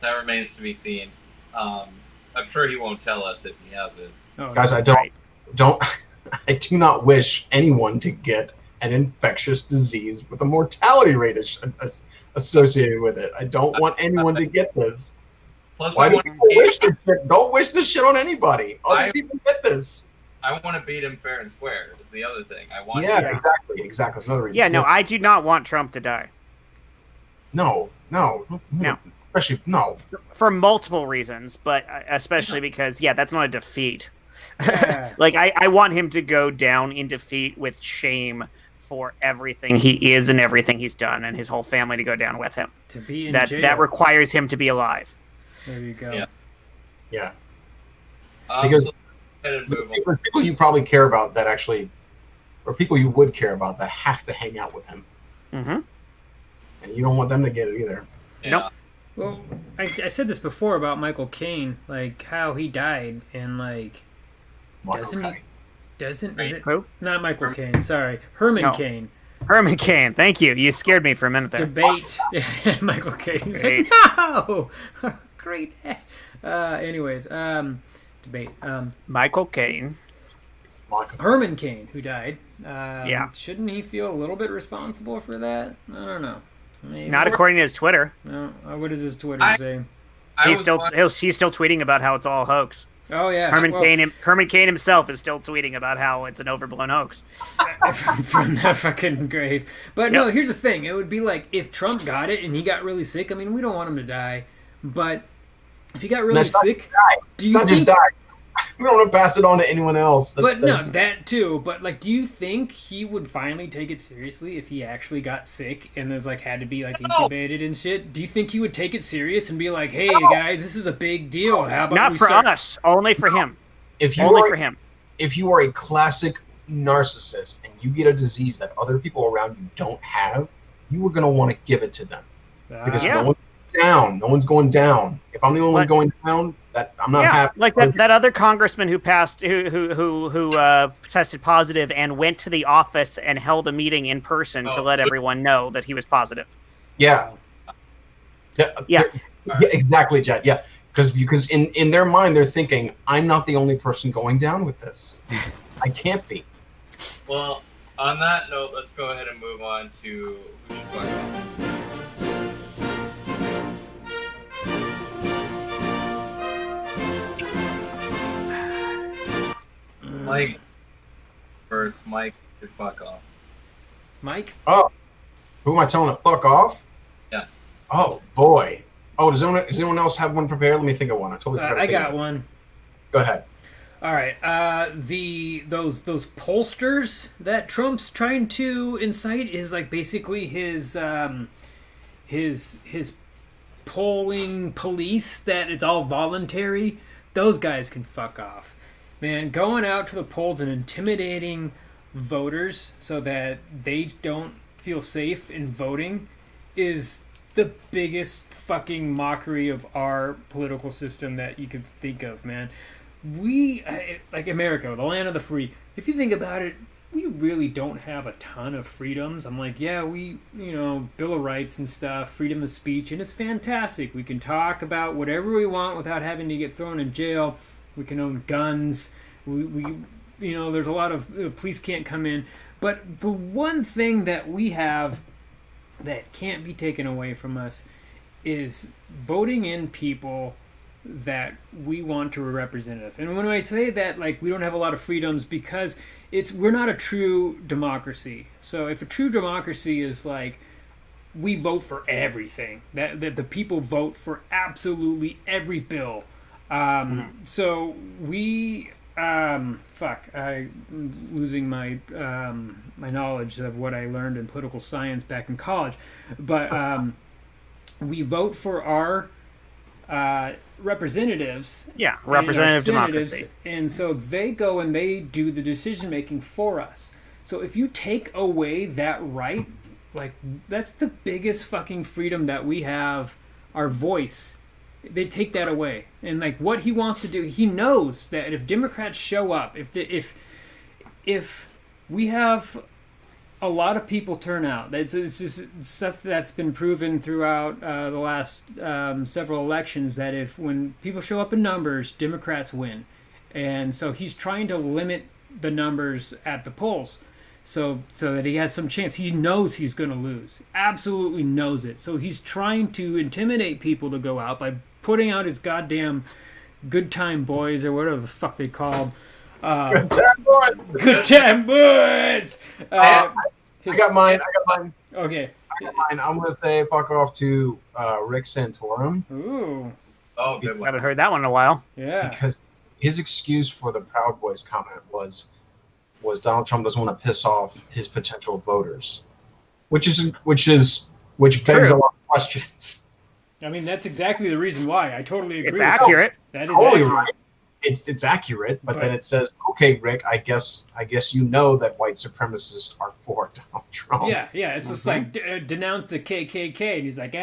[SPEAKER 2] that remains to be seen. I'm sure he won't tell us if he has it.
[SPEAKER 1] Oh,
[SPEAKER 4] guys, I do not wish anyone to get an infectious disease with a mortality rate associated with it. I don't want anyone to get this.
[SPEAKER 2] Plus,
[SPEAKER 4] why do people wish this shit? Don't wish this shit on anybody. Other people get this.
[SPEAKER 2] I want to beat him fair and square. Is the other thing. I want.
[SPEAKER 4] Yeah, exactly. That's another reason.
[SPEAKER 3] Yeah, no, I do not want Trump to die.
[SPEAKER 4] No. Especially no.
[SPEAKER 3] For multiple reasons, but especially because that's not a defeat.
[SPEAKER 1] Yeah.
[SPEAKER 3] Like I want him to go down in defeat with shame for everything he is and everything he's done, and his whole family to go down with him.
[SPEAKER 1] To be in
[SPEAKER 3] that
[SPEAKER 1] jail.
[SPEAKER 3] that requires him to be alive.
[SPEAKER 1] There you go.
[SPEAKER 4] Yeah. Because people you probably care about that actually, or people you would care about that have to hang out with him.
[SPEAKER 3] Mm-hmm.
[SPEAKER 4] And you don't want them to get it either.
[SPEAKER 2] Yeah.
[SPEAKER 3] Nope.
[SPEAKER 1] Well, I said this before about Michael Caine, like how he died, and like is it
[SPEAKER 3] Who?
[SPEAKER 1] not Michael Caine? Sorry, Herman Caine.
[SPEAKER 3] Herman Caine. Thank you. You scared me for a minute there.
[SPEAKER 1] Debate. Michael Caine. He's like, no, great. Anyways, debate.
[SPEAKER 3] Michael Caine.
[SPEAKER 1] Herman Caine, who died.
[SPEAKER 3] Shouldn't
[SPEAKER 1] he feel a little bit responsible for that? I don't know. Maybe.
[SPEAKER 3] Not according to his Twitter.
[SPEAKER 1] No. What does his Twitter say?
[SPEAKER 3] He's still tweeting about how it's all hoax.
[SPEAKER 1] Oh yeah,
[SPEAKER 3] Herman Caine himself is still tweeting about how it's an overblown hoax
[SPEAKER 1] from the fucking grave. But no, here's the thing: it would be like if Trump got it and he got really sick. I mean, we don't want him to die, but if he got really sick, do you think?
[SPEAKER 4] Just die. We don't want to pass it on to anyone else.
[SPEAKER 1] That too. But like, do you think he would finally take it seriously if he actually got sick and there's like had to be like incubated and shit? Do you think he would take it serious and be like, "Hey guys, this is a big deal. How about
[SPEAKER 3] not for us, only for him?
[SPEAKER 4] If you are a classic narcissist and you get a disease that other people around you don't have, you are going to want to give it to them because no one's down. No one's going down. If I'm the only one going down, I'm not happy.
[SPEAKER 3] Like that other congressman who tested positive and went to the office and held a meeting in person to let everyone know that he was positive.
[SPEAKER 4] Yeah, exactly, Jett. Yeah, because in their mind they're thinking, I'm not the only person going down with this. I can't be.
[SPEAKER 2] Well, on that note, let's go ahead and move on to who should talk about. Mike first. Mike, fuck off.
[SPEAKER 1] Mike?
[SPEAKER 4] Oh, who am I telling to fuck off?
[SPEAKER 2] Yeah.
[SPEAKER 4] Oh boy. Oh, does anyone else have one prepared? Let me think of one.
[SPEAKER 1] I got one.
[SPEAKER 4] Go ahead.
[SPEAKER 1] All right. Those pollsters that Trump's trying to incite is like basically his polling police that it's all voluntary, those guys can fuck off. Man, going out to the polls and intimidating voters so that they don't feel safe in voting is the biggest fucking mockery of our political system that you could think of, man. We, like America, the land of the free, if you think about it, we really don't have a ton of freedoms. I'm like, yeah, we, Bill of Rights and stuff, freedom of speech, and it's fantastic. We can talk about whatever we want without having to get thrown in jail. We can own guns. We there's a lot of, police can't come in. But the one thing that we have that can't be taken away from us is voting in people that we want to be representative. And when I say that, like, we don't have a lot of freedoms, because we're not a true democracy. So if a true democracy is like, we vote for everything, that the people vote for absolutely every bill. So we I'm losing my my knowledge of what I learned in political science back in college, but we vote for our representatives.
[SPEAKER 3] Yeah, representative democracy.
[SPEAKER 1] And so they go and they do the decision making for us. So if you take away that right, like, that's the biggest fucking freedom that we have, our voice. They take that away. And like, what he wants to do, he knows that if Democrats show up, if we have a lot of people turn out, it's just stuff that's been proven throughout the last several elections, that when people show up in numbers, Democrats win. And so he's trying to limit the numbers at the polls so that he has some chance. He knows he's going to lose. Absolutely knows it. So he's trying to intimidate people to go out by putting out his goddamn good time boys, or whatever the fuck they call them.
[SPEAKER 4] Good time boys.
[SPEAKER 1] Good time boys.
[SPEAKER 4] I got mine.
[SPEAKER 1] Okay.
[SPEAKER 4] I got mine. I'm gonna say fuck off to Rick Santorum.
[SPEAKER 1] Ooh.
[SPEAKER 2] Oh, good
[SPEAKER 3] I
[SPEAKER 2] one.
[SPEAKER 3] haven't heard that one in a while.
[SPEAKER 1] Yeah.
[SPEAKER 4] Because his excuse for the Proud Boys comment was Donald Trump doesn't want to piss off his potential voters, which begs a lot of questions.
[SPEAKER 1] I mean, that's exactly the reason why. I totally agree.
[SPEAKER 3] It's accurate.
[SPEAKER 1] That is
[SPEAKER 4] Totally
[SPEAKER 1] accurate.
[SPEAKER 4] right. It's accurate, but then it says, okay, Rick, I guess you know that white supremacists are for Donald Trump.
[SPEAKER 1] Yeah. It's just like, denounce the KKK, and he's like,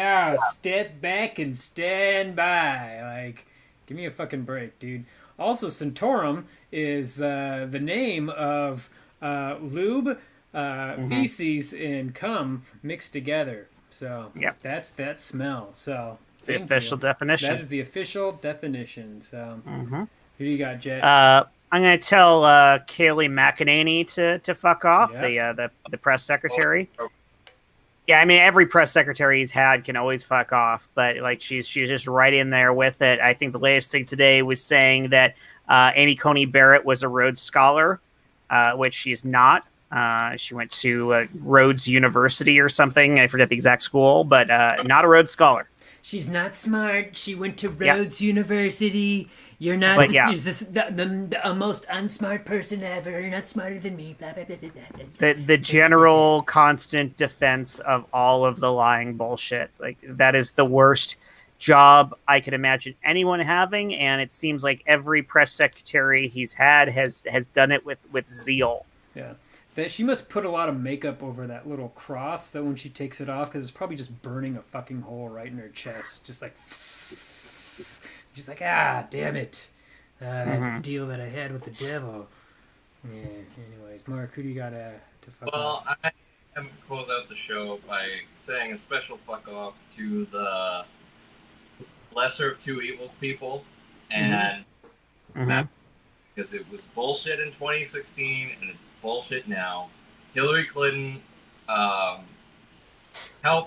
[SPEAKER 1] step back and stand by. Like, give me a fucking break, dude. Also, Santorum is the name of lube, feces, and cum mixed together. So that's that smell. So
[SPEAKER 3] it's the official definition.
[SPEAKER 1] That is the official definition. So who do you got, Jett?
[SPEAKER 3] I'm going to tell Kayleigh McEnany to fuck off, the press secretary. Yeah, I mean, every press secretary he's had can always fuck off, but like she's just right in there with it. I think the latest thing today was saying that Amy Coney Barrett was a Rhodes Scholar, which she's not. She went to Rhodes University or something. I forget the exact school, but not a Rhodes Scholar.
[SPEAKER 1] She's not smart. She went to Rhodes University. You're not. You're the most unsmart person ever. You're not smarter than me. Blah, blah, blah, blah, blah.
[SPEAKER 3] The general constant defense of all of the lying bullshit. Like, that is the worst job I could imagine anyone having, and it seems like every press secretary he's had has done it with zeal.
[SPEAKER 1] Yeah. That she must put a lot of makeup over that little cross, that when she takes it off, because it's probably just burning a fucking hole right in her chest. Just like, she's like, damn it. That deal that I had with the devil. Yeah, anyways, Mark, who do you got to fuck off?
[SPEAKER 2] Well, I am going to close out the show by saying a special fuck off to the lesser of two evils people, and that, because it was bullshit in 2016 and it's bullshit now. Hillary Clinton helped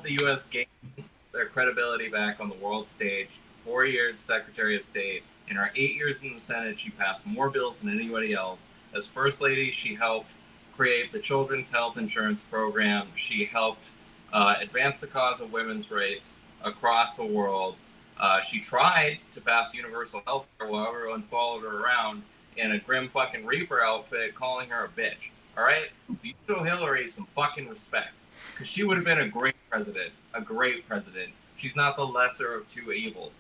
[SPEAKER 2] the U.S. gain their credibility back on the world stage. 4 years Secretary of State. In her 8 years in the Senate, she passed more bills than anybody else. As First Lady, she helped create the Children's Health Insurance Program. She helped advance the cause of women's rights across the world. She tried to pass universal health care while everyone followed her around in a Grim fucking Reaper outfit, calling her a bitch. All right? So you show Hillary some fucking respect, because she would have been a great president. she's not the lesser of two evils.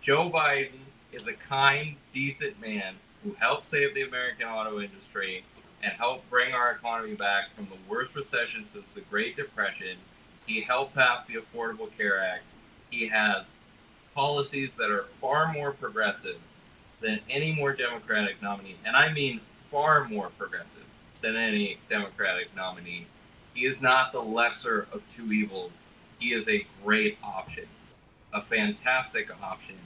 [SPEAKER 2] Joe Biden is a kind, decent man who helped save the American auto industry and helped bring our economy back from the worst recession since the Great Depression. He helped pass the Affordable Care Act. He has policies that are far more progressive than any more Democratic nominee. And I mean far more progressive than any Democratic nominee. He is not the lesser of two evils. He is a great option, a fantastic option.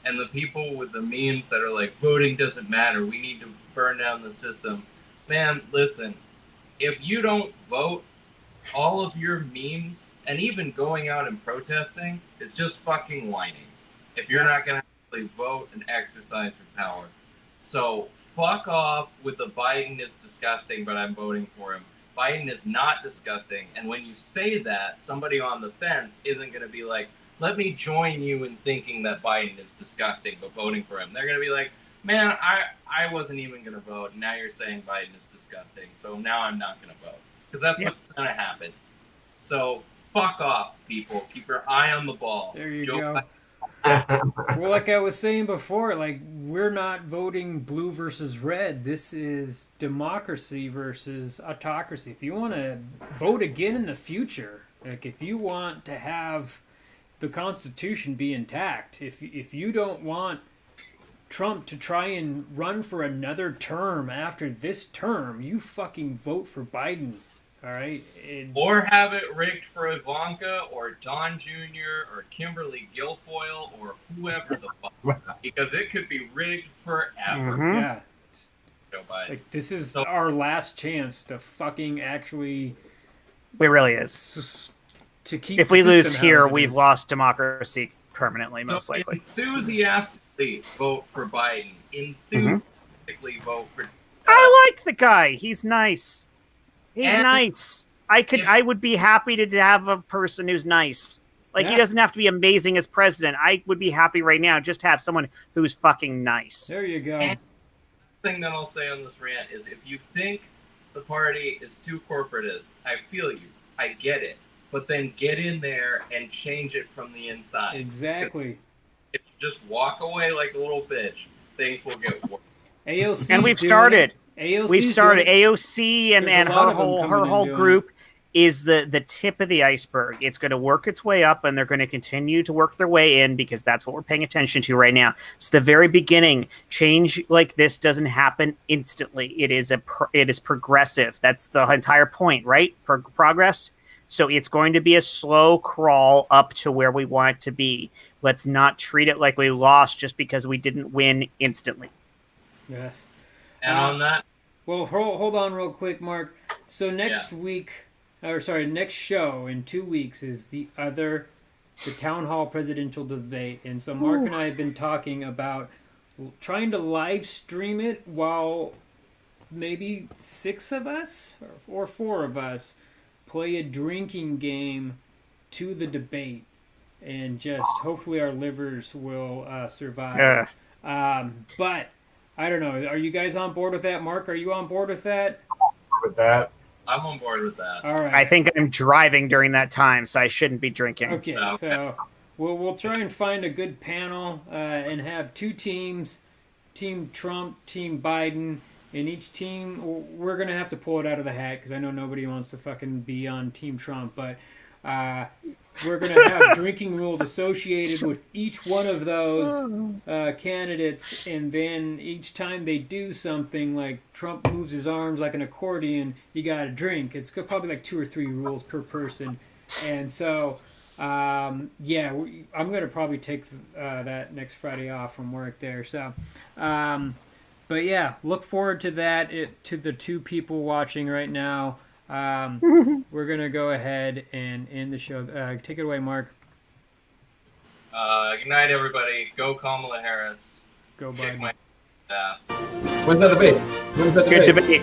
[SPEAKER 2] And the people with the memes that are like, voting doesn't matter, we need to burn down the system. Man, listen, if you don't vote, all of your memes and even going out and protesting is just fucking whining. If you're not going to actually vote and exercise your power. So fuck off with the Biden is disgusting, but I'm voting for him. Biden is not disgusting. And when you say that, somebody on the fence isn't going to be like, let me join you in thinking that Biden is disgusting, but voting for him. They're going to be like, man, I wasn't even going to vote. Now you're saying Biden is disgusting. So now I'm not going to vote. Because that's what's going to happen. So fuck off, people. Keep your eye on the ball.
[SPEAKER 1] There you go. Well, like I was saying before, like, we're not voting blue versus red. This is democracy versus autocracy. If you want to vote again in the future, like if you want to have the Constitution be intact, if you don't want Trump to try and run for another term after this term, you fucking vote for Biden. All right.
[SPEAKER 2] Or have it rigged for Ivanka or Don Jr. or Kimberly Guilfoyle or whoever the fuck. Because it could be rigged forever.
[SPEAKER 1] Mm-hmm. Yeah.
[SPEAKER 2] Joe Biden.
[SPEAKER 1] Like, this is our last chance to fucking actually...
[SPEAKER 3] It really is.
[SPEAKER 1] To keep
[SPEAKER 3] if we lose here, we've lost democracy permanently, most likely.
[SPEAKER 2] Enthusiastically vote for Biden. Enthusiastically vote for...
[SPEAKER 3] I like the guy. He's nice. He's nice. I would be happy to have a person who's nice. Like, he doesn't have to be amazing as president. I would be happy right now just to have someone who's fucking nice.
[SPEAKER 1] There you go.
[SPEAKER 2] And the thing that I'll say on this rant is if you think the party is too corporatist, I feel you. I get it. But then get in there and change it from the inside.
[SPEAKER 1] Exactly.
[SPEAKER 2] If you just walk away like a little bitch, things will get worse.
[SPEAKER 1] AOC
[SPEAKER 3] and we've started. AOC and her whole group is the tip of the iceberg. It's going to work its way up, and they're going to continue to work their way in because that's what we're paying attention to right now. It's the very beginning. Change like this doesn't happen instantly. It is progressive. That's the entire point, right? Progress. So it's going to be a slow crawl up to where we want it to be. Let's not treat it like we lost just because we didn't win instantly.
[SPEAKER 1] Yes.
[SPEAKER 2] And on that...
[SPEAKER 1] Well, hold on real quick, Mark. So next show in 2 weeks is the town hall presidential debate. And so Mark and I have been talking about trying to live stream it while maybe 6 of us or 4 of us play a drinking game to the debate. And just hopefully our livers will survive. But I don't know. Are you guys on board with that? Mark, are you on board with that?
[SPEAKER 4] With that.
[SPEAKER 2] I'm on board with that.
[SPEAKER 1] All right.
[SPEAKER 3] I think I'm driving during that time, so I shouldn't be drinking.
[SPEAKER 1] Okay, so we'll try and find a good panel and have 2 teams, Team Trump, Team Biden. And each team, we're going to have to pull it out of the hat because I know nobody wants to fucking be on Team Trump, but we're going to have drinking rules associated with each one of those candidates, and then each time they do something, like Trump moves his arms like an accordion, you got to drink. It's probably like 2 or 3 rules per person. And so, I'm going to probably take that next Friday off from work there. So, but yeah, look forward to that. To the 2 people watching right now. We're going to go ahead and end the show. Take it away, Mark.
[SPEAKER 2] Good night, everybody. Go Kamala Harris.
[SPEAKER 1] Go
[SPEAKER 2] Kick
[SPEAKER 1] Biden.
[SPEAKER 2] my ass.
[SPEAKER 4] When's that debate?
[SPEAKER 3] Good debate.